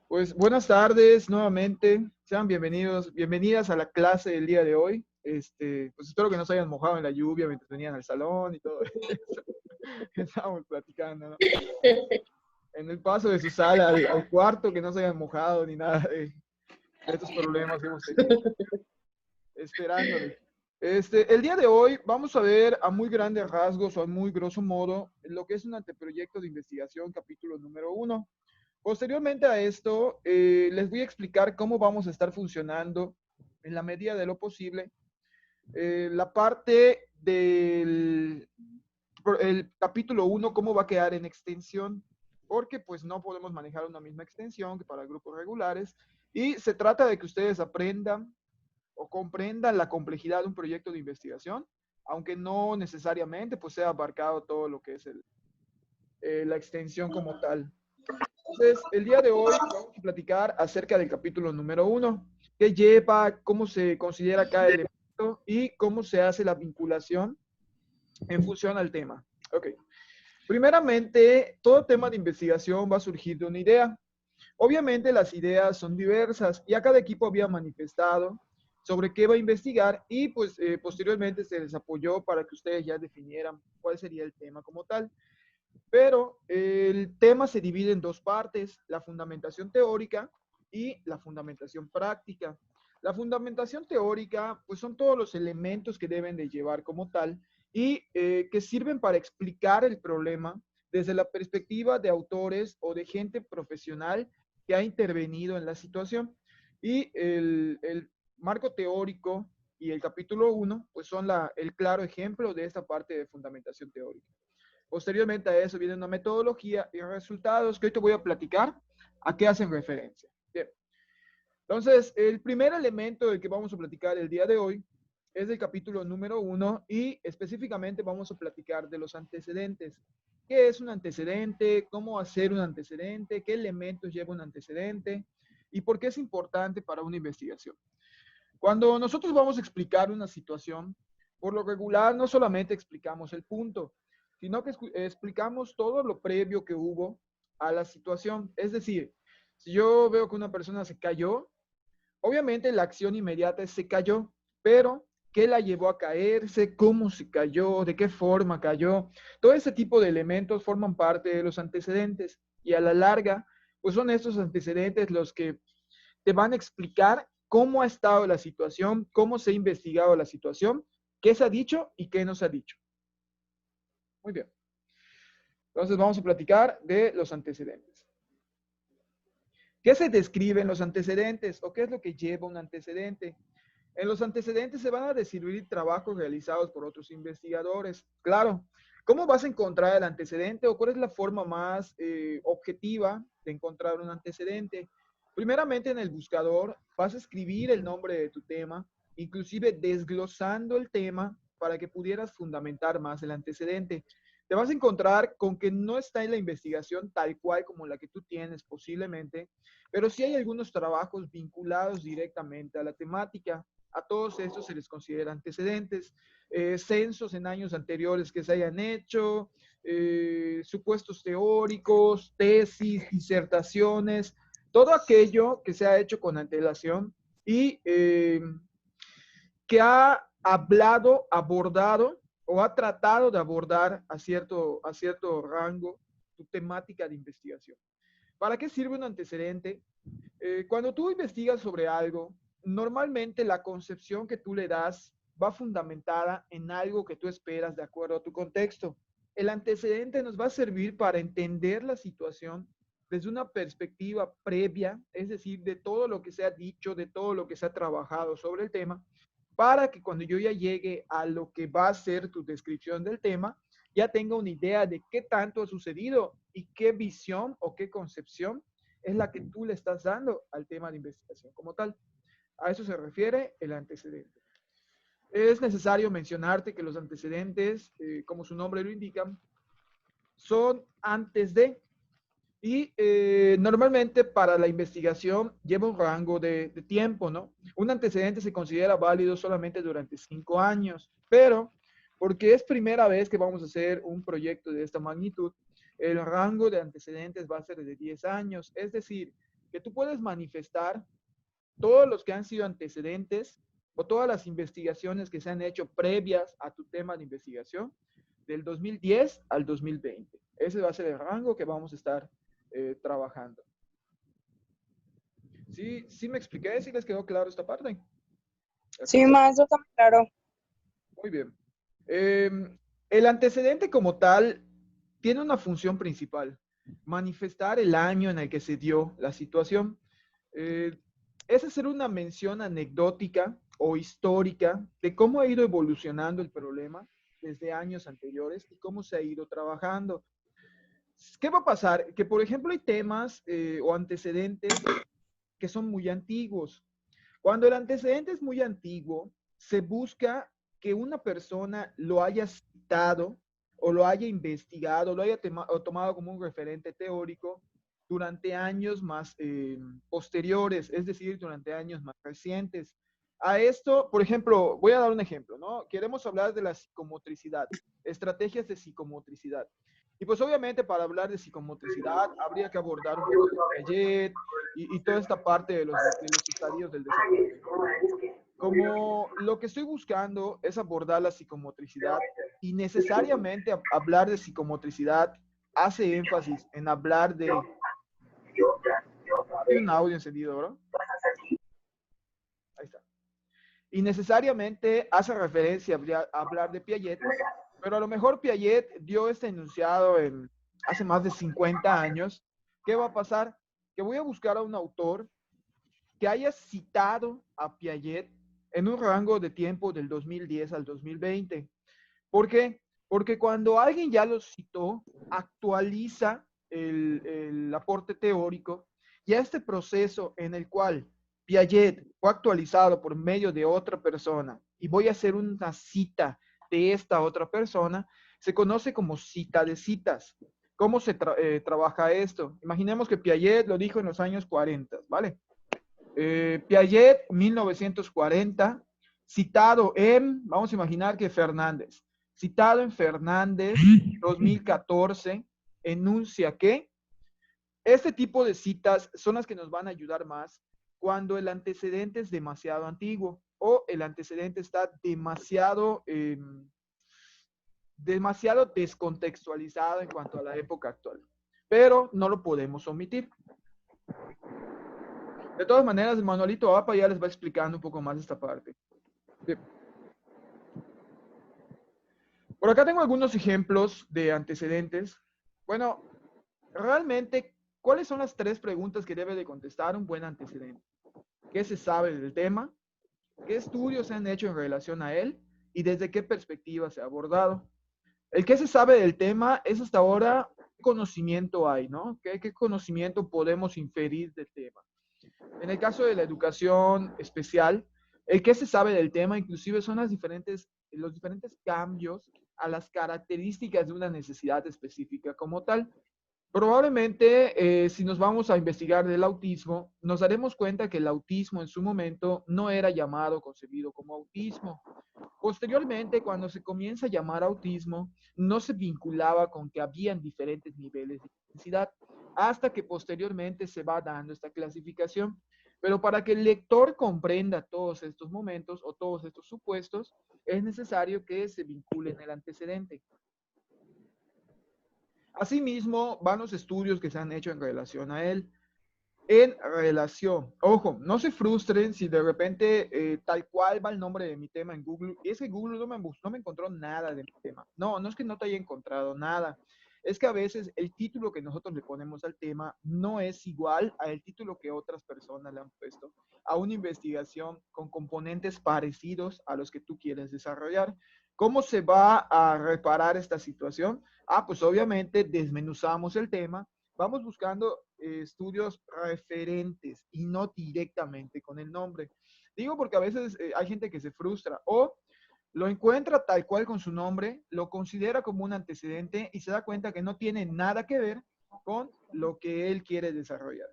Pues buenas tardes nuevamente. Sean bienvenidos, bienvenidas a la clase del día de hoy. Pues espero que no se hayan mojado en la lluvia mientras venían al salón y todo eso que estábamos platicando, ¿no? En el paso de su sala al cuarto, que no se hayan mojado ni nada de estos problemas que hemos tenido. Esperándoles. El día de hoy vamos a ver a muy grandes rasgos o a muy grosso modo lo que es un anteproyecto de investigación, capítulo número 1. Posteriormente a esto, les voy a explicar cómo vamos a estar funcionando en la medida de lo posible. La parte del el capítulo 1, cómo va a quedar en extensión, porque pues no podemos manejar una misma extensión que para grupos regulares. Y se trata de que ustedes aprendan o comprendan la complejidad de un proyecto de investigación, aunque no necesariamente pues sea abarcado todo lo que es la extensión como tal. Entonces, el día de hoy vamos a platicar acerca del capítulo número 1, qué lleva, cómo se considera cada elemento y cómo se hace la vinculación en función al tema. Ok. Primeramente, todo tema de investigación va a surgir de una idea. Obviamente las ideas son diversas y a cada equipo había manifestado sobre qué va a investigar y pues posteriormente se les apoyó para que ustedes ya definieran cuál sería el tema como tal. Pero el tema se divide en dos partes, la fundamentación teórica y la fundamentación práctica. La fundamentación teórica, pues son todos los elementos que deben de llevar como tal y que sirven para explicar el problema desde la perspectiva de autores o de gente profesional que ha intervenido en la situación. Y el marco teórico y el capítulo 1, pues son el claro ejemplo de esta parte de fundamentación teórica. Posteriormente a eso viene una metodología y resultados que hoy te voy a platicar a qué hacen referencia. Bien. Entonces, el primer elemento del que vamos a platicar el día de hoy es el capítulo número 1 y específicamente vamos a platicar de los antecedentes. ¿Qué es un antecedente? ¿Cómo hacer un antecedente? ¿Qué elementos lleva un antecedente? ¿Y por qué es importante para una investigación? Cuando nosotros vamos a explicar una situación, por lo regular no solamente explicamos el punto, sino que explicamos todo lo previo que hubo a la situación. Es decir, si yo veo que una persona se cayó, obviamente la acción inmediata es se cayó, pero ¿qué la llevó a caerse? ¿Cómo se cayó? ¿De qué forma cayó? Todo ese tipo de elementos forman parte de los antecedentes y a la larga, pues son estos antecedentes los que te van a explicar cómo ha estado la situación, cómo se ha investigado la situación, qué se ha dicho y qué no se ha dicho. Muy bien. Entonces vamos a platicar de los antecedentes. ¿Qué se describe en los antecedentes o qué es lo que lleva un antecedente? En los antecedentes se van a describir trabajos realizados por otros investigadores. Claro, ¿cómo vas a encontrar el antecedente o cuál es la forma más objetiva de encontrar un antecedente? Primeramente en el buscador vas a escribir el nombre de tu tema, inclusive desglosando el tema para que pudieras fundamentar más el antecedente. Te vas a encontrar con que no está en la investigación tal cual como la que tú tienes posiblemente, pero sí hay algunos trabajos vinculados directamente a la temática. A todos estos se les considera antecedentes, censos en años anteriores que se hayan hecho, supuestos teóricos, tesis, disertaciones, todo aquello que se ha hecho con antelación y que ha hablado, abordado o ha tratado de abordar a cierto rango tu temática de investigación. ¿Para qué sirve un antecedente? Cuando tú investigas sobre algo, normalmente la concepción que tú le das va fundamentada en algo que tú esperas de acuerdo a tu contexto. El antecedente nos va a servir para entender la situación desde una perspectiva previa, es decir, de todo lo que se ha dicho, de todo lo que se ha trabajado sobre el tema, para que cuando yo ya llegue a lo que va a ser tu descripción del tema, ya tenga una idea de qué tanto ha sucedido y qué visión o qué concepción es la que tú le estás dando al tema de investigación como tal. A eso se refiere el antecedente. Es necesario mencionarte que los antecedentes, como su nombre lo indica, son antes de, y normalmente para la investigación lleva un rango de tiempo, ¿no? Un antecedente se considera válido solamente durante 5 años, pero porque es primera vez que vamos a hacer un proyecto de esta magnitud, el rango de antecedentes va a ser de 10 años. Es decir, que tú puedes manifestar todos los que han sido antecedentes o todas las investigaciones que se han hecho previas a tu tema de investigación del 2010 al 2020. Ese va a ser el rango que vamos a estar trabajando. ¿Sí, sí me expliqué? ¿Sí les quedó claro esta parte? Sí, maestro, está muy claro. Muy bien. El antecedente como tal tiene una función principal, manifestar el año en el que se dio la situación. Es hacer una mención anecdótica o histórica de cómo ha ido evolucionando el problema desde años anteriores y cómo se ha ido trabajando. ¿Qué va a pasar? Que, por ejemplo, hay temas o antecedentes que son muy antiguos. Cuando el antecedente es muy antiguo, se busca que una persona lo haya citado o lo haya investigado, lo haya o tomado como un referente teórico durante años más posteriores, es decir, durante años más recientes. A esto, por ejemplo, voy a dar un ejemplo, ¿no? Queremos hablar de la psicomotricidad, estrategias de psicomotricidad. Y pues obviamente para hablar de psicomotricidad habría que abordar un poco de Piaget y toda esta parte de los estadios del desarrollo. Como lo que estoy buscando es abordar la psicomotricidad y necesariamente hablar de psicomotricidad hace énfasis en hablar de... Tiene un audio encendido, ¿verdad? Ahí está. Y necesariamente hace referencia a hablar de Piaget, pero a lo mejor Piaget dio este enunciado hace más de 50 años. ¿Qué va a pasar? Que voy a buscar a un autor que haya citado a Piaget en un rango de tiempo del 2010 al 2020. ¿Por qué? Porque cuando alguien ya lo citó, actualiza el aporte teórico y a este proceso en el cual Piaget fue actualizado por medio de otra persona y voy a hacer una cita de esta otra persona, se conoce como cita de citas. ¿Cómo se trabaja esto? Imaginemos que Piaget lo dijo en los años 40, ¿vale? Piaget, 1940, citado en, vamos a imaginar que Fernández, citado en Fernández, 2014, enuncia que este tipo de citas son las que nos van a ayudar más cuando el antecedente es demasiado antiguo o el antecedente está demasiado descontextualizado en cuanto a la época actual. Pero no lo podemos omitir. De todas maneras, el manualito APA ya les va explicando un poco más esta parte. Bien. Por acá tengo algunos ejemplos de antecedentes. Bueno, realmente, ¿cuáles son las 3 preguntas que debe de contestar un buen antecedente? ¿Qué se sabe del tema? ¿Qué estudios se han hecho en relación a él? ¿Y desde qué perspectiva se ha abordado? El que se sabe del tema es hasta ahora qué conocimiento hay, ¿no? ¿Qué conocimiento podemos inferir del tema? En el caso de la educación especial, el que se sabe del tema inclusive son los diferentes cambios a las características de una necesidad específica como tal. Probablemente, si nos vamos a investigar del autismo, nos daremos cuenta que el autismo en su momento no era llamado, concebido como autismo. Posteriormente, cuando se comienza a llamar autismo, no se vinculaba con que habían diferentes niveles de intensidad, hasta que posteriormente se va dando esta clasificación. Pero para que el lector comprenda todos estos momentos o todos estos supuestos, es necesario que se vincule en el antecedente. Asimismo, van los estudios que se han hecho en relación a él. En relación, ojo, no se frustren si de repente tal cual va el nombre de mi tema en Google. Y es que Google no me encontró nada de mi tema. No, no es que no te haya encontrado nada. Es que a veces el título que nosotros le ponemos al tema no es igual al título que otras personas le han puesto a una investigación con componentes parecidos a los que tú quieres desarrollar. ¿Cómo se va a reparar esta situación? Pues obviamente desmenuzamos el tema, vamos buscando estudios referentes y no directamente con el nombre. Digo porque a veces hay gente que se frustra o lo encuentra tal cual con su nombre, lo considera como un antecedente y se da cuenta que no tiene nada que ver con lo que él quiere desarrollar.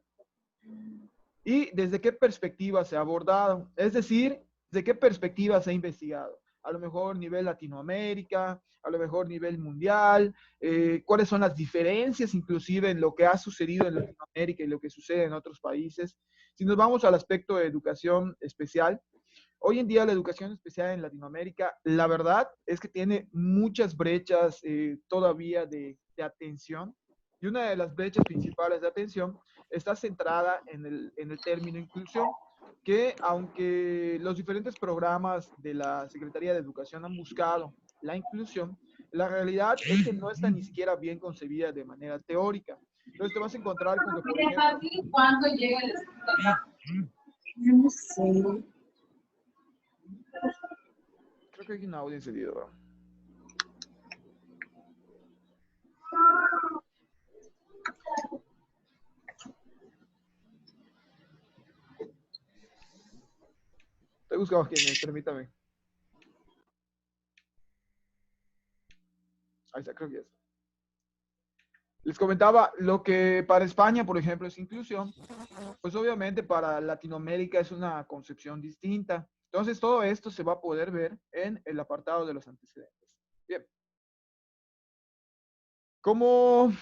¿Y desde qué perspectiva se ha abordado? Es decir, ¿desde qué perspectiva se ha investigado? a lo mejor nivel Latinoamérica, a lo mejor nivel mundial, cuáles son las diferencias inclusive en lo que ha sucedido en Latinoamérica y lo que sucede en otros países. Si nos vamos al aspecto de educación especial, hoy en día la educación especial en Latinoamérica, la verdad es que tiene muchas brechas todavía de atención. Y una de las brechas principales de atención está centrada en el término inclusión, que aunque los diferentes programas de la Secretaría de Educación han buscado la inclusión, la realidad es que no está ni siquiera bien concebida de manera teórica. Entonces te vas a encontrar con que, por ejemplo, ¿Cuándo llega el No sé. creo que hay un audio encendido, ¿verdad? Estoy buscando quién es, permítame. Ahí está, creo que es. Les comentaba, lo que para España, por ejemplo, es inclusión, pues obviamente para Latinoamérica es una concepción distinta. Entonces, todo esto se va a poder ver en el apartado de los antecedentes. Bien. Como,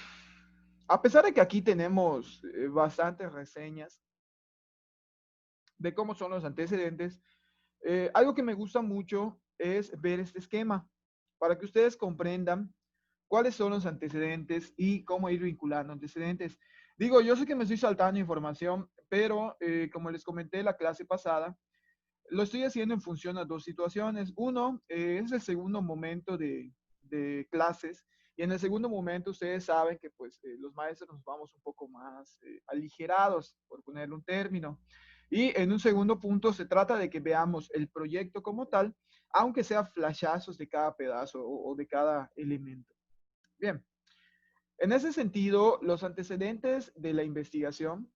a pesar de que aquí tenemos bastantes reseñas de cómo son los antecedentes, algo que me gusta mucho es ver este esquema para que ustedes comprendan cuáles son los antecedentes y cómo ir vinculando antecedentes. Digo, yo sé que me estoy saltando información, pero como les comenté la clase pasada, lo estoy haciendo en función a dos situaciones. Uno, es el segundo momento de clases, y en el segundo momento ustedes saben que pues los maestros nos vamos un poco más aligerados, por ponerle un término. Y en un segundo punto se trata de que veamos el proyecto como tal, aunque sea flashazos de cada pedazo o de cada elemento. Bien, en ese sentido, los antecedentes de la investigación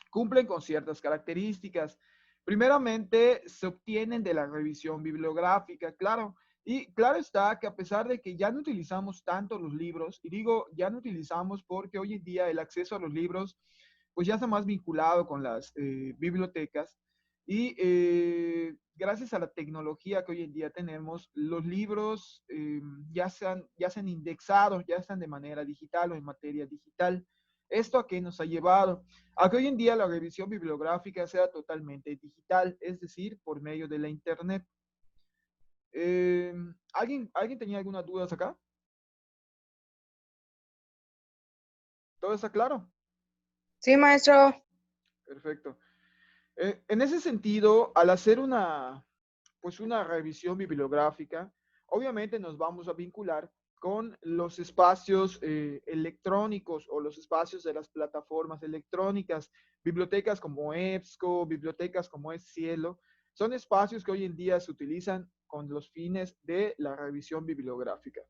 cumplen con ciertas características. Primeramente, se obtienen de la revisión bibliográfica, claro. Y claro está que a pesar de que ya no utilizamos tanto los libros, y digo ya no utilizamos porque hoy en día el acceso a los libros pues ya está más vinculado con las bibliotecas, y gracias a la tecnología que hoy en día tenemos, los libros ya se han indexado, ya están de manera digital o en materia digital. ¿Esto a qué nos ha llevado? A que hoy en día la revisión bibliográfica sea totalmente digital, es decir, por medio de la Internet. Eh, ¿Alguien tenía algunas dudas acá? ¿Todo está claro? Sí, maestro. Perfecto. En ese sentido, al hacer pues una revisión bibliográfica, obviamente nos vamos a vincular con los espacios electrónicos o los espacios de las plataformas electrónicas, bibliotecas como EBSCO, bibliotecas como ESCielo, son espacios que hoy en día se utilizan con los fines de la revisión bibliográfica.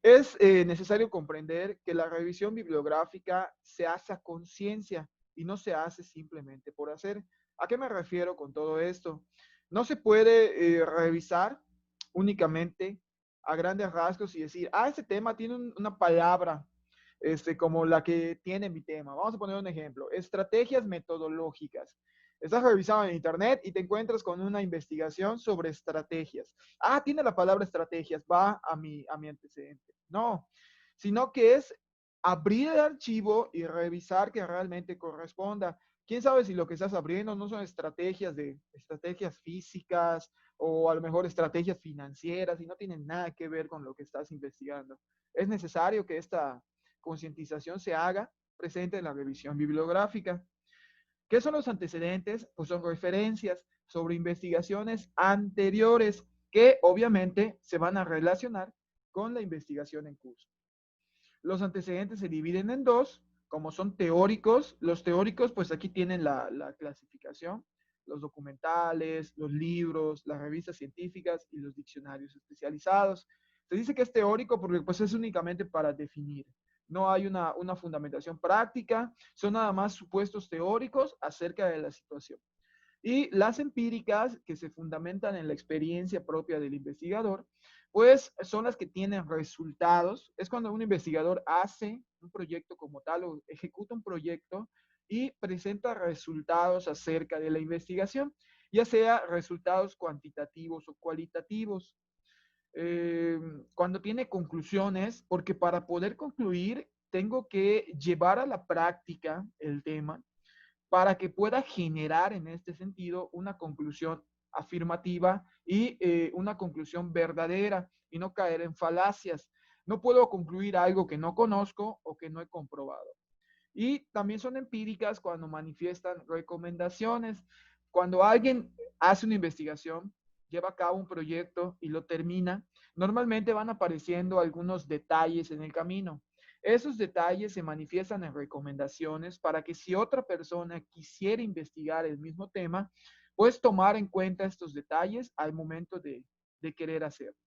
Es necesario comprender que la revisión bibliográfica se hace a conciencia y no se hace simplemente por hacer. ¿A qué me refiero con todo esto? No se puede revisar únicamente a grandes rasgos y decir, este tema tiene una palabra como la que tiene mi tema. Vamos a poner un ejemplo, estrategias metodológicas. Estás revisando en internet y te encuentras con una investigación sobre estrategias. Tiene la palabra estrategias, va a mi antecedente. No, sino que es abrir el archivo y revisar que realmente corresponda. ¿Quién sabe si lo que estás abriendo no son estrategias físicas o a lo mejor estrategias financieras y no tienen nada que ver con lo que estás investigando? Es necesario que esta concientización se haga presente en la revisión bibliográfica. ¿Qué son los antecedentes? Pues son referencias sobre investigaciones anteriores que obviamente se van a relacionar con la investigación en curso. Los antecedentes se dividen en dos, como son teóricos. Los teóricos, pues aquí tienen la clasificación, los documentales, los libros, las revistas científicas y los diccionarios especializados. Se dice que es teórico porque pues es únicamente para definir. No hay una fundamentación práctica, son nada más supuestos teóricos acerca de la situación. Y las empíricas, que se fundamentan en la experiencia propia del investigador, pues son las que tienen resultados. Es cuando un investigador hace un proyecto como tal o ejecuta un proyecto y presenta resultados acerca de la investigación. ya sea resultados cuantitativos o cualitativos. Cuando tiene conclusiones, porque para poder concluir tengo que llevar a la práctica el tema para que pueda generar en este sentido una conclusión afirmativa y una conclusión verdadera y no caer en falacias. No puedo concluir algo que no conozco o que no he comprobado. Y también son empíricas cuando manifiestan recomendaciones. Cuando alguien hace una investigación, lleva a cabo un proyecto y lo termina, normalmente van apareciendo algunos detalles en el camino. Esos detalles se manifiestan en recomendaciones para que si otra persona quisiera investigar el mismo tema, pues tomar en cuenta estos detalles al momento de querer hacerlo.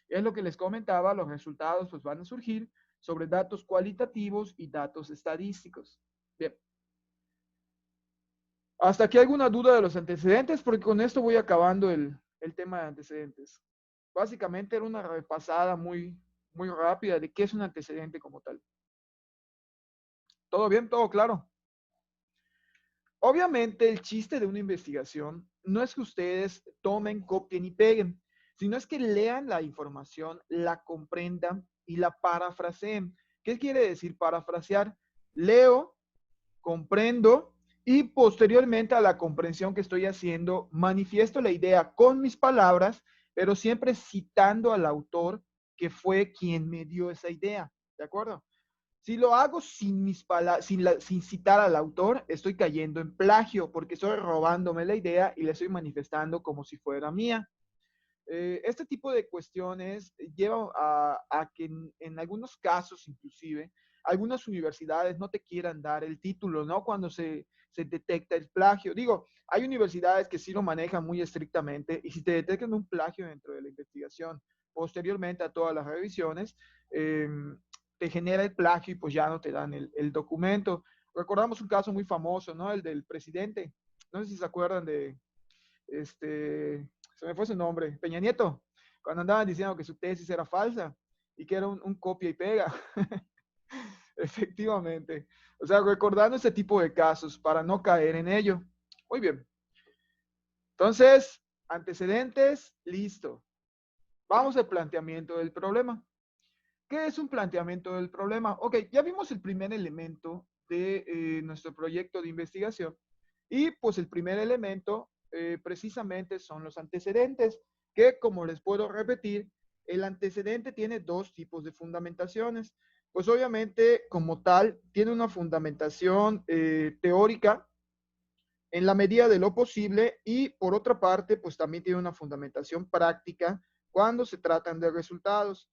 Es lo que les comentaba, los resultados pues van a surgir sobre datos cualitativos y datos estadísticos. Bien. ¿Hasta aquí alguna duda de los antecedentes? Porque con esto voy acabando el tema de antecedentes. Básicamente era una repasada muy rápida de qué es un antecedente como tal. ¿Todo bien? ¿Todo claro? Obviamente el chiste de una investigación no es que ustedes tomen, copien y peguen, sino es que lean la información, la comprendan y la parafraseen. ¿Qué quiere decir parafrasear? Leo, comprendo y posteriormente a la comprensión que estoy haciendo, manifiesto la idea con mis palabras, pero siempre citando al autor que fue quien me dio esa idea. ¿De acuerdo? Si lo hago sin mis palabras, sin citar al autor, estoy cayendo en plagio porque estoy robándome la idea y la estoy manifestando como si fuera mía. Este tipo de cuestiones llevan a que en algunos casos, inclusive, algunas universidades no te quieran dar el título, ¿no? Cuando se detecta el plagio. Digo, hay universidades que sí lo manejan muy estrictamente y si te detectan un plagio dentro de la investigación, posteriormente a todas las revisiones, te genera el plagio y pues ya no te dan el documento. Recordamos un caso muy famoso, ¿no? El del presidente. No sé si se acuerdan de, se me fue su nombre, Peña Nieto, cuando andaban diciendo que su tesis era falsa y que era un copia y pega. Efectivamente. O sea, recordando ese tipo de casos para no caer en ello. Muy bien. Entonces, antecedentes, listo. Vamos al planteamiento del problema. ¿Qué es un planteamiento del problema? Ok, ya vimos el primer elemento de nuestro proyecto de investigación y pues el primer elemento precisamente son los antecedentes, que como les puedo repetir, el antecedente tiene dos tipos de fundamentaciones. Pues obviamente como tal tiene una fundamentación teórica en la medida de lo posible y por otra parte pues también tiene una fundamentación práctica cuando se tratan de resultados.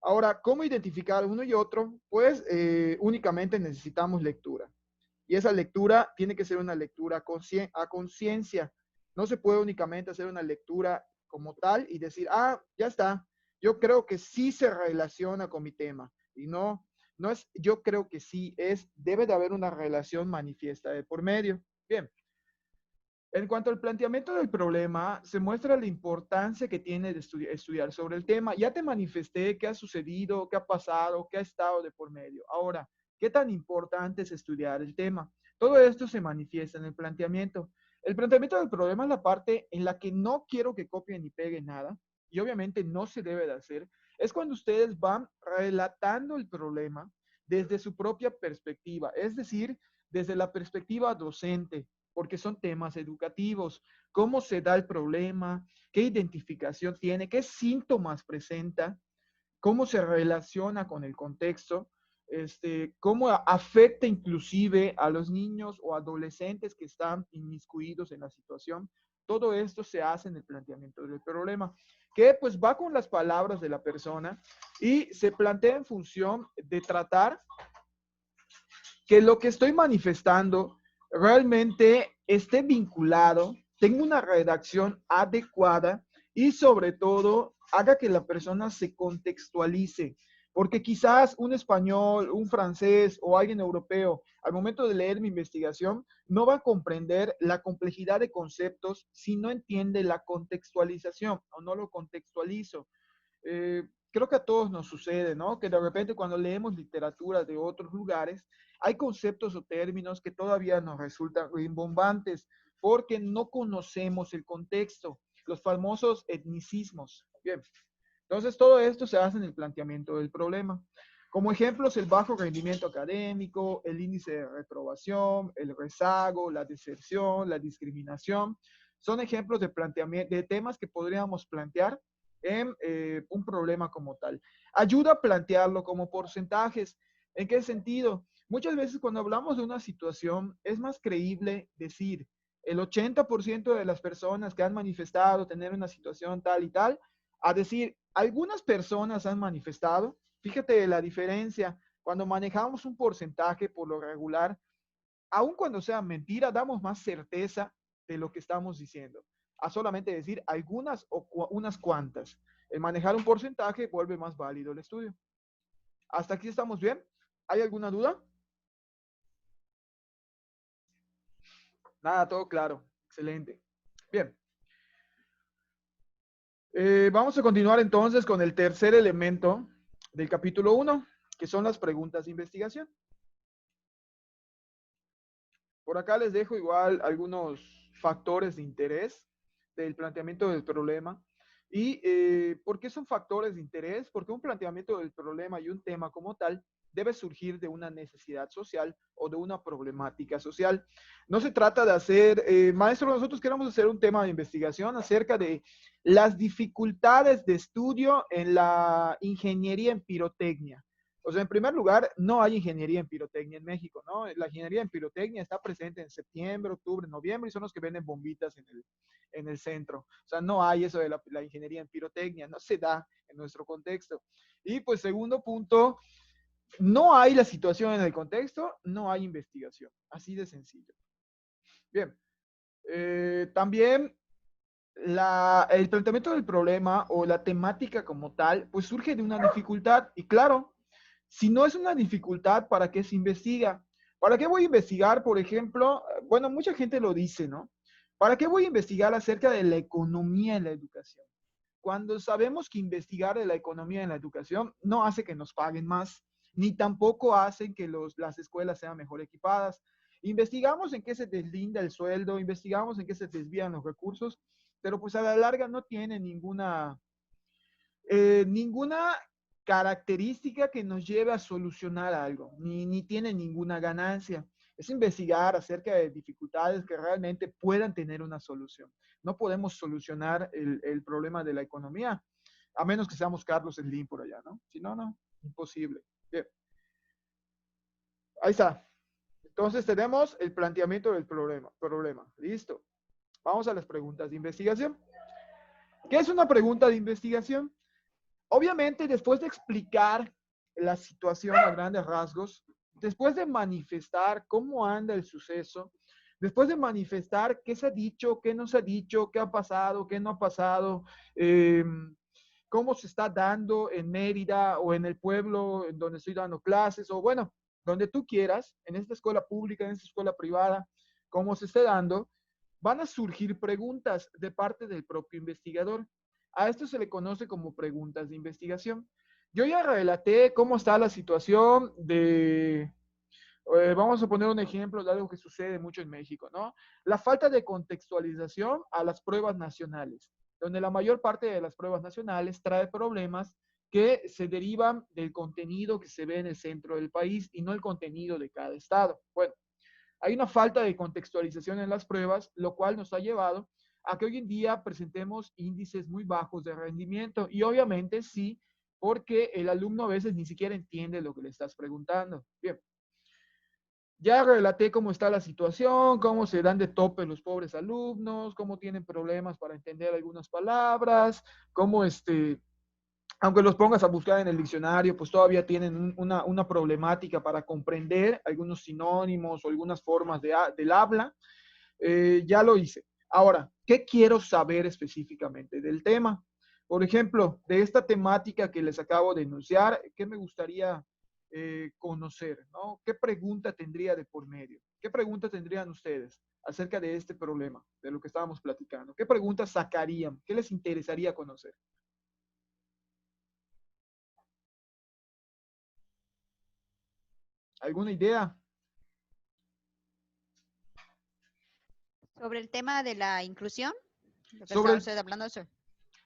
Ahora, ¿cómo identificar uno y otro? Pues únicamente necesitamos lectura. Y esa lectura tiene que ser una lectura a conciencia. No se puede únicamente hacer una lectura como tal y decir, ah, ya está, yo creo que sí se relaciona con mi tema. Y no, no es, yo creo que sí, es, debe de haber una relación manifiesta de por medio. Bien. En cuanto al planteamiento del problema, se muestra la importancia que tiene de estudiar sobre el tema. Ya te manifesté qué ha sucedido, qué ha pasado, qué ha estado de por medio. Ahora, ¿qué tan importante es estudiar el tema? Todo esto se manifiesta en el planteamiento. El planteamiento del problema es la parte en la que no quiero que copien ni peguen nada, y obviamente no se debe de hacer. Es cuando ustedes van relatando el problema desde su propia perspectiva, es decir, desde la perspectiva docente, porque son temas educativos. ¿Cómo se da el problema? ¿Qué identificación tiene? ¿Qué síntomas presenta? ¿Cómo se relaciona con el contexto? ¿Cómo afecta inclusive a los niños o adolescentes que están inmiscuidos en la situación? Todo esto se hace en el planteamiento del problema, que pues va con las palabras de la persona y se plantea en función de tratar que lo que estoy manifestando realmente esté vinculado, tenga una redacción adecuada y sobre todo haga que la persona se contextualice. Porque quizás un español, un francés o alguien europeo, al momento de leer mi investigación, no va a comprender la complejidad de conceptos si no entiende la contextualización o no lo contextualizo. Creo que a todos nos sucede, ¿no? Que de repente cuando leemos literatura de otros lugares, hay conceptos o términos que todavía nos resultan rimbombantes. porque no conocemos el contexto, los famosos etnicismos. Bien, entonces todo esto se hace en el planteamiento del problema. Como ejemplos, el bajo rendimiento académico, el índice de reprobación, el rezago, la deserción, la discriminación, son ejemplos de planteamiento, de temas que podríamos plantear en un problema como tal. Ayuda a plantearlo como porcentajes. ¿En qué sentido? Muchas veces cuando hablamos de una situación es más creíble decir el 80% de las personas que han manifestado tener una situación tal y tal, a decir algunas personas han manifestado. Fíjate la diferencia. Cuando manejamos un porcentaje por lo regular, aun cuando sea mentira, damos más certeza de lo que estamos diciendo. A solamente decir algunas o unas cuantas. El manejar un porcentaje vuelve más válido el estudio. ¿Hasta aquí estamos bien? ¿Hay alguna duda? Nada, todo claro. Excelente. Bien. Vamos a continuar entonces con el tercer elemento del capítulo 1, que son las preguntas de investigación. Por acá les dejo igual algunos factores de interés del planteamiento del problema. ¿Y por qué son factores de interés? Porque un planteamiento del problema y un tema como tal debe surgir de una necesidad social o de una problemática social. No se trata de hacer, maestro, nosotros queremos hacer un tema de investigación acerca de las dificultades de estudio en la ingeniería en pirotecnia. O sea, en primer lugar, no hay ingeniería en pirotecnia en México, ¿no? La ingeniería en pirotecnia está presente en septiembre, octubre, noviembre y son los que venden bombitas en el centro. O sea, no hay eso de la ingeniería en pirotecnia, no se da en nuestro contexto. Y pues segundo punto, no hay la situación en el contexto, no hay investigación. Así de sencillo. Bien. También el planteamiento del problema o la temática como tal, pues surge de una dificultad. Y claro, si no es una dificultad, ¿para qué se investiga? ¿Para qué voy a investigar, por ejemplo? Bueno, mucha gente lo dice, ¿no? ¿Para qué voy a investigar acerca de la economía en la educación? Cuando sabemos que investigar de la economía en la educación no hace que nos paguen más, ni tampoco hace que las escuelas sean mejor equipadas. Investigamos en qué se deslinda el sueldo, investigamos en qué se desvían los recursos, pero pues a la larga no tiene ninguna característica que nos lleve a solucionar algo, ni tiene ninguna ganancia. Es investigar acerca de dificultades que realmente puedan tener una solución. No podemos solucionar el problema de la economía, a menos que seamos Carlos Slim por allá, ¿no? Si no, no, imposible. Bien. Ahí está. Entonces tenemos el planteamiento del problema. Listo. Vamos a las preguntas de investigación. ¿Qué es una pregunta de investigación? Obviamente, después de explicar la situación a grandes rasgos, después de manifestar cómo anda el suceso, después de manifestar qué se ha dicho, qué no se ha dicho, qué ha pasado, qué no ha pasado, eh, cómo se está dando en Mérida o en el pueblo en donde estoy dando clases, o bueno, donde tú quieras, en esta escuela pública, en esta escuela privada, cómo se esté dando, van a surgir preguntas de parte del propio investigador. A esto se le conoce como preguntas de investigación. Yo ya relaté cómo está la situación vamos a poner un ejemplo de algo que sucede mucho en México, ¿no? La falta de contextualización a las pruebas nacionales, donde la mayor parte de las pruebas nacionales trae problemas que se derivan del contenido que se ve en el centro del país y no el contenido de cada estado. Bueno, hay una falta de contextualización en las pruebas, lo cual nos ha llevado a que hoy en día presentemos índices muy bajos de rendimiento y obviamente sí, porque el alumno a veces ni siquiera entiende lo que le estás preguntando. Bien, ya relaté cómo está la situación, cómo se dan de tope los pobres alumnos, cómo tienen problemas para entender algunas palabras, cómo aunque los pongas a buscar en el diccionario, pues todavía tienen una problemática para comprender algunos sinónimos o algunas formas del habla. Ya lo hice. Ahora, ¿qué quiero saber específicamente del tema? Por ejemplo, de esta temática que les acabo de enunciar, ¿qué me gustaría conocer? ¿No? ¿Qué pregunta tendría de por medio? ¿Qué pregunta tendrían ustedes acerca de este problema, de lo que estábamos platicando? ¿Qué preguntas sacarían? ¿Qué les interesaría conocer? ¿Alguna idea? Sobre el tema de la inclusión, lo que Sobre estaba el, usted hablando, eso.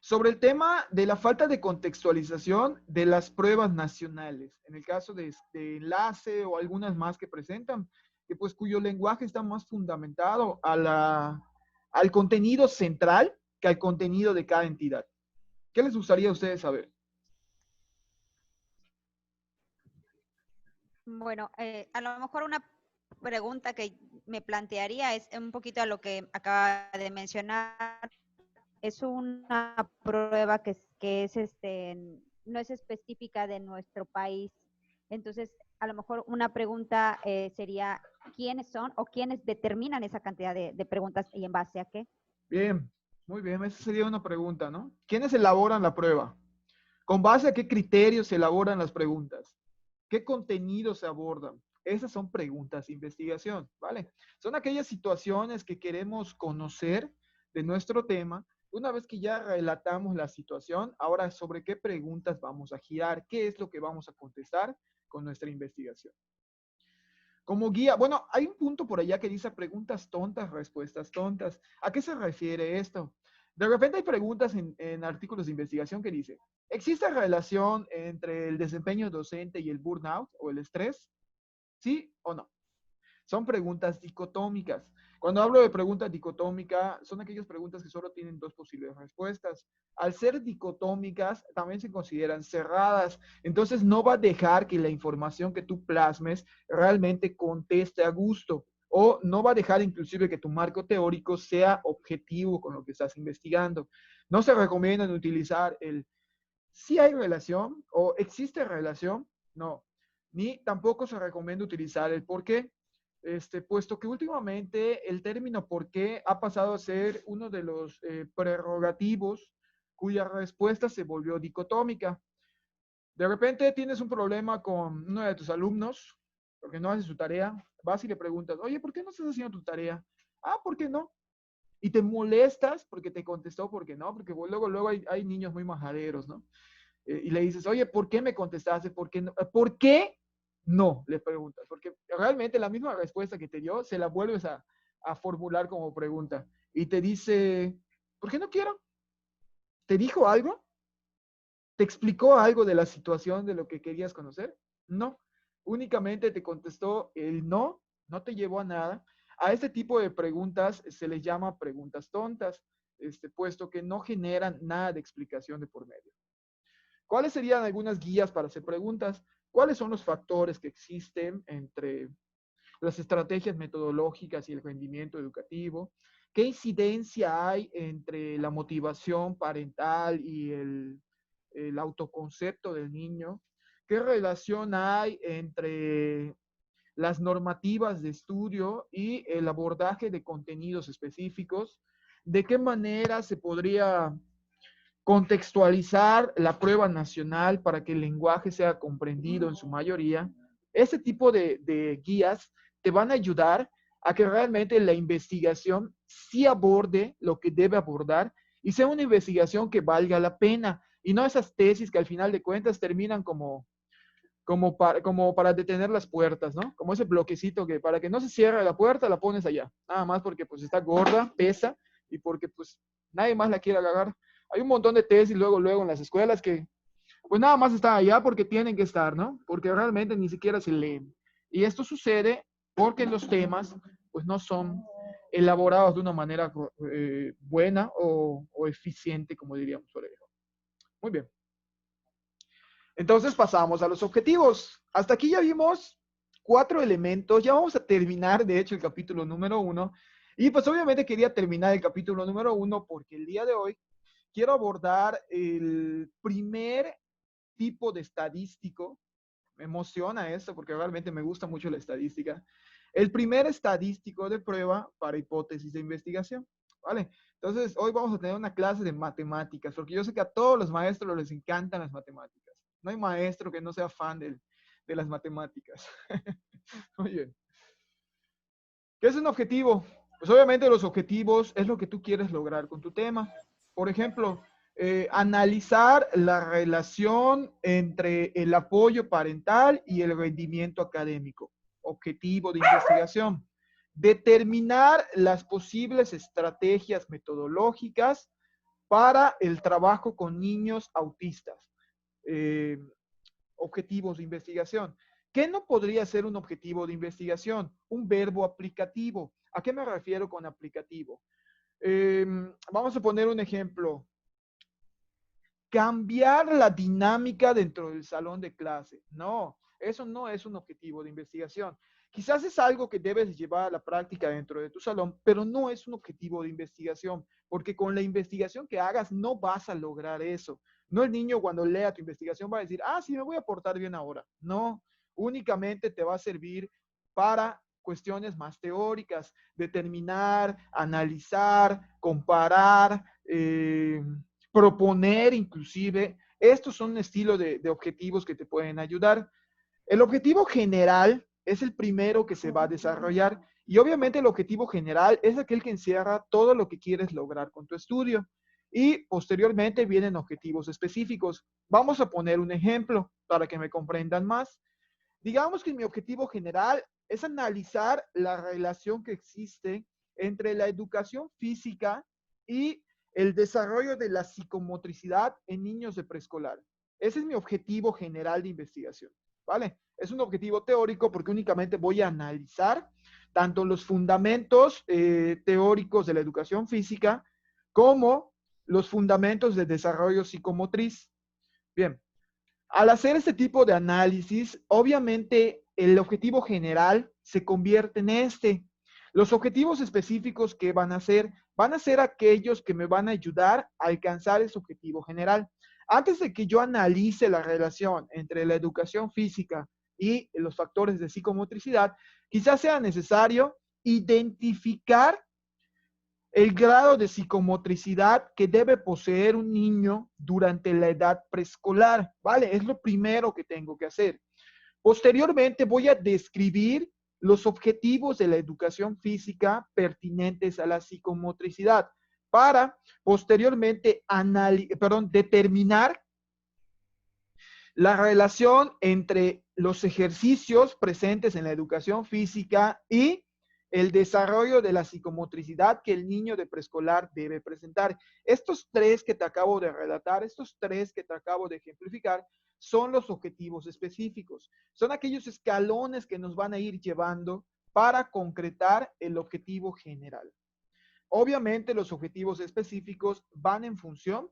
sobre el tema de la falta de contextualización de las pruebas nacionales, en el caso de enlace o algunas más que presentan, que pues cuyo lenguaje está más fundamentado al contenido central que al contenido de cada entidad. ¿Qué les gustaría a ustedes saber? Bueno, a lo mejor una pregunta que me plantearía es un poquito a lo que acaba de mencionar. Es una prueba que es no es específica de nuestro país. Entonces, a lo mejor una pregunta sería, ¿quiénes son o quiénes determinan esa cantidad de preguntas y en base a qué? Bien, muy bien, esa sería una pregunta, ¿no? ¿Quiénes elaboran la prueba? ¿Con base a qué criterios se elaboran las preguntas? ¿Qué contenidos se abordan? Esas son preguntas de investigación, ¿vale? Son aquellas situaciones que queremos conocer de nuestro tema. Una vez que ya relatamos la situación, ahora sobre qué preguntas vamos a girar, qué es lo que vamos a contestar con nuestra investigación. Como guía, bueno, hay un punto por allá que dice preguntas tontas, respuestas tontas. ¿A qué se refiere esto? De repente hay preguntas en artículos de investigación que dice, ¿existe relación entre el desempeño docente y el burnout o el estrés? ¿Sí o no? Son preguntas dicotómicas. Cuando hablo de preguntas dicotómicas, son aquellas preguntas que solo tienen dos posibles respuestas. Al ser dicotómicas, también se consideran cerradas. Entonces, no va a dejar que la información que tú plasmes realmente conteste a gusto. O no va a dejar inclusive que tu marco teórico sea objetivo con lo que estás investigando. No se recomienda utilizar el si hay relación o existe relación, no. Ni tampoco se recomienda utilizar el por qué, puesto que últimamente el término por qué ha pasado a ser uno de los prerrogativos cuya respuesta se volvió dicotómica. De repente tienes un problema con uno de tus alumnos porque no hace su tarea, vas y le preguntas, oye, ¿por qué no estás haciendo tu tarea? Ah, ¿por qué no? Y te molestas porque te contestó, ¿por qué no? Porque luego hay niños muy majaderos, ¿no? Y le dices, oye, ¿por qué me contestaste? ¿Por qué no? ¿Por qué no? Le preguntas, porque realmente la misma respuesta que te dio se la vuelves a formular como pregunta. Y te dice, ¿por qué no quiero? ¿Te dijo algo? ¿Te explicó algo de la situación de lo que querías conocer? No, únicamente te contestó el no, no te llevó a nada. A este tipo de preguntas se les llama preguntas tontas, puesto que no generan nada de explicación de por medio. ¿Cuáles serían algunas guías para hacer preguntas? ¿Cuáles son los factores que existen entre las estrategias metodológicas y el rendimiento educativo? ¿Qué incidencia hay entre la motivación parental y el autoconcepto del niño? ¿Qué relación hay entre las normativas de estudio y el abordaje de contenidos específicos? ¿De qué manera se podría contextualizar la prueba nacional para que el lenguaje sea comprendido en su mayoría? Este tipo de guías te van a ayudar a que realmente la investigación sí aborde lo que debe abordar y sea una investigación que valga la pena y no esas tesis que al final de cuentas terminan como para detener las puertas, ¿no? Como ese bloquecito que para que no se cierre la puerta la pones allá, nada más porque pues está gorda, pesa y porque pues nadie más la quiere agarrar. Hay un montón de tesis luego en las escuelas que pues nada más están allá porque tienen que estar, ¿no? Porque realmente ni siquiera se leen. Y esto sucede porque los temas pues no son elaborados de una manera buena o eficiente, como diríamos por ahí. Muy bien. Entonces pasamos a los objetivos. Hasta aquí ya vimos 4 elementos. Ya vamos a terminar, de hecho, el capítulo número 1. Y pues obviamente quería terminar el capítulo número 1 porque el día de hoy quiero abordar el primer tipo de estadístico. Me emociona esto porque realmente me gusta mucho la estadística. El primer estadístico de prueba para hipótesis de investigación. ¿Vale? Entonces, hoy vamos a tener una clase de matemáticas, porque yo sé que a todos los maestros les encantan las matemáticas. No hay maestro que no sea fan de las matemáticas. Muy bien. ¿Qué es un objetivo? Pues obviamente los objetivos es lo que tú quieres lograr con tu tema. Por ejemplo, analizar la relación entre el apoyo parental y el rendimiento académico. Objetivo de investigación. determinar las posibles estrategias metodológicas para el trabajo con niños autistas. Objetivos de investigación. ¿Qué no podría ser un objetivo de investigación? Un verbo aplicativo. ¿A qué me refiero con aplicativo? Vamos a poner un ejemplo. Cambiar la dinámica dentro del salón de clase. No, eso no es un objetivo de investigación. Quizás es algo que debes llevar a la práctica dentro de tu salón, pero no es un objetivo de investigación, porque con la investigación que hagas no vas a lograr eso. No, el niño cuando lea tu investigación va a decir, ah, sí, me voy a portar bien ahora. No, únicamente te va a servir para cuestiones más teóricas, determinar, analizar, comparar, proponer inclusive. Estos son un estilo de objetivos que te pueden ayudar. El objetivo general es el primero que se va a desarrollar y obviamente el objetivo general es aquel que encierra todo lo que quieres lograr con tu estudio. Y posteriormente vienen objetivos específicos. Vamos a poner un ejemplo para que me comprendan más. Digamos que mi objetivo general es analizar la relación que existe entre la educación física y el desarrollo de la psicomotricidad en niños de preescolar. Ese es mi objetivo general de investigación, ¿vale? Es un objetivo teórico porque únicamente voy a analizar tanto los fundamentos teóricos de la educación física como los fundamentos de desarrollo psicomotriz. Bien, al hacer este tipo de análisis, obviamente el objetivo general se convierte en este. Los objetivos específicos que van a ser aquellos que me van a ayudar a alcanzar ese objetivo general. Antes de que yo analice la relación entre la educación física y los factores de psicomotricidad, quizás sea necesario identificar el grado de psicomotricidad que debe poseer un niño durante la edad preescolar, ¿vale? Es lo primero que tengo que hacer. Posteriormente voy a describir los objetivos de la educación física pertinentes a la psicomotricidad para posteriormente determinar la relación entre los ejercicios presentes en la educación física y el desarrollo de la psicomotricidad que el niño de preescolar debe presentar. Estos tres que te acabo de relatar, estos tres que te acabo de ejemplificar, son los objetivos específicos. Son aquellos escalones que nos van a ir llevando para concretar el objetivo general. Obviamente los objetivos específicos van en función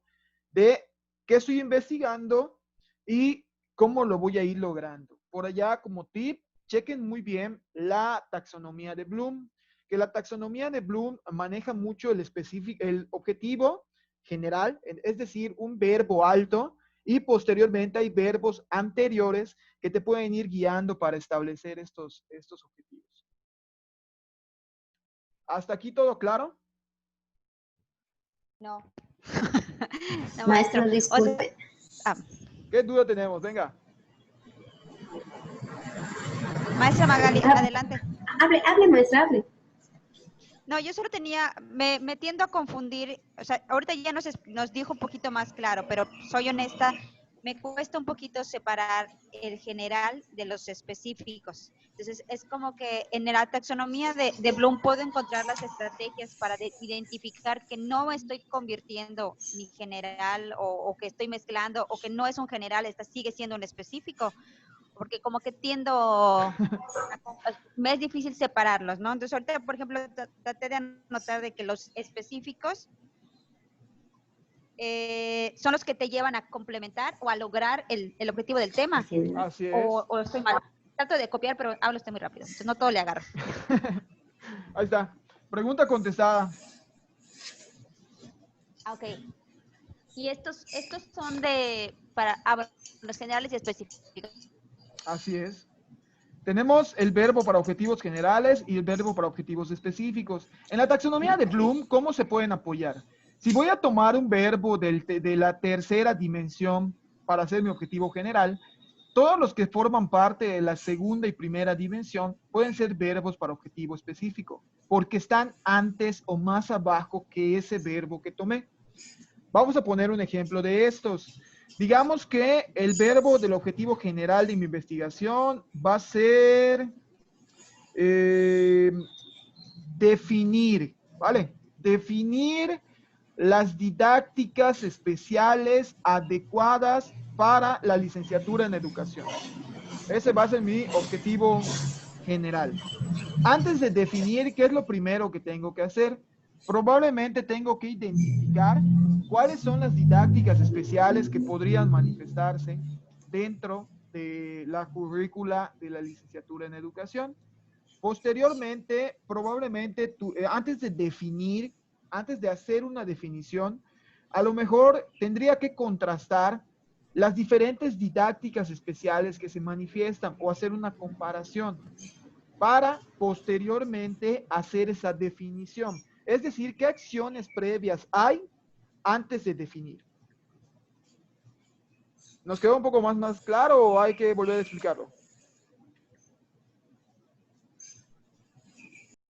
de qué estoy investigando y cómo lo voy a ir logrando. Por allá, como tip, chequen muy bien la taxonomía de Bloom, que la taxonomía de Bloom maneja mucho el objetivo general, es decir, un verbo alto, y posteriormente hay verbos anteriores que te pueden ir guiando para establecer estos objetivos. ¿Hasta aquí todo claro? No. No, maestro, disculpe. ¿Qué duda tenemos? Venga. Maestra Magali, adelante. Hable, maestra, hable. No, yo solo me tiendo a confundir, o sea, ahorita ya nos dijo un poquito más claro, pero soy honesta, me cuesta un poquito separar el general de los específicos. Entonces, es como que en la taxonomía de Bloom puedo encontrar las estrategias para identificar que no estoy convirtiendo mi general o que estoy mezclando o que no es un general, sigue siendo un específico. Porque como que me es difícil separarlos, ¿no? Entonces ahorita, por ejemplo, traté de anotar de que los específicos son los que te llevan a complementar o a lograr el objetivo del tema. Así es. O estoy mal. Trato de copiar, pero hablo muy rápido, entonces no todo le agarro. Ahí está. Pregunta contestada. Ok. Y estos son para los generales y específicos. Así es. Tenemos el verbo para objetivos generales y el verbo para objetivos específicos. En la taxonomía de Bloom, ¿cómo se pueden apoyar? Si voy a tomar un verbo de la tercera dimensión para hacer mi objetivo general, todos los que forman parte de la segunda y primera dimensión pueden ser verbos para objetivo específico, porque están antes o más abajo que ese verbo que tomé. Vamos a poner un ejemplo de estos. Digamos que el verbo del objetivo general de mi investigación va a ser definir, ¿vale? Definir las didácticas especiales adecuadas para la licenciatura en educación. Ese va a ser mi objetivo general. Antes de definir qué es lo primero que tengo que hacer, probablemente tengo que identificar cuáles son las didácticas especiales que podrían manifestarse dentro de la currícula de la licenciatura en educación. Posteriormente, probablemente antes de definir, antes de hacer una definición, a lo mejor tendría que contrastar las diferentes didácticas especiales que se manifiestan o hacer una comparación para posteriormente hacer esa definición. Es decir, ¿qué acciones previas hay antes de definir? ¿Nos quedó un poco más claro o hay que volver a explicarlo?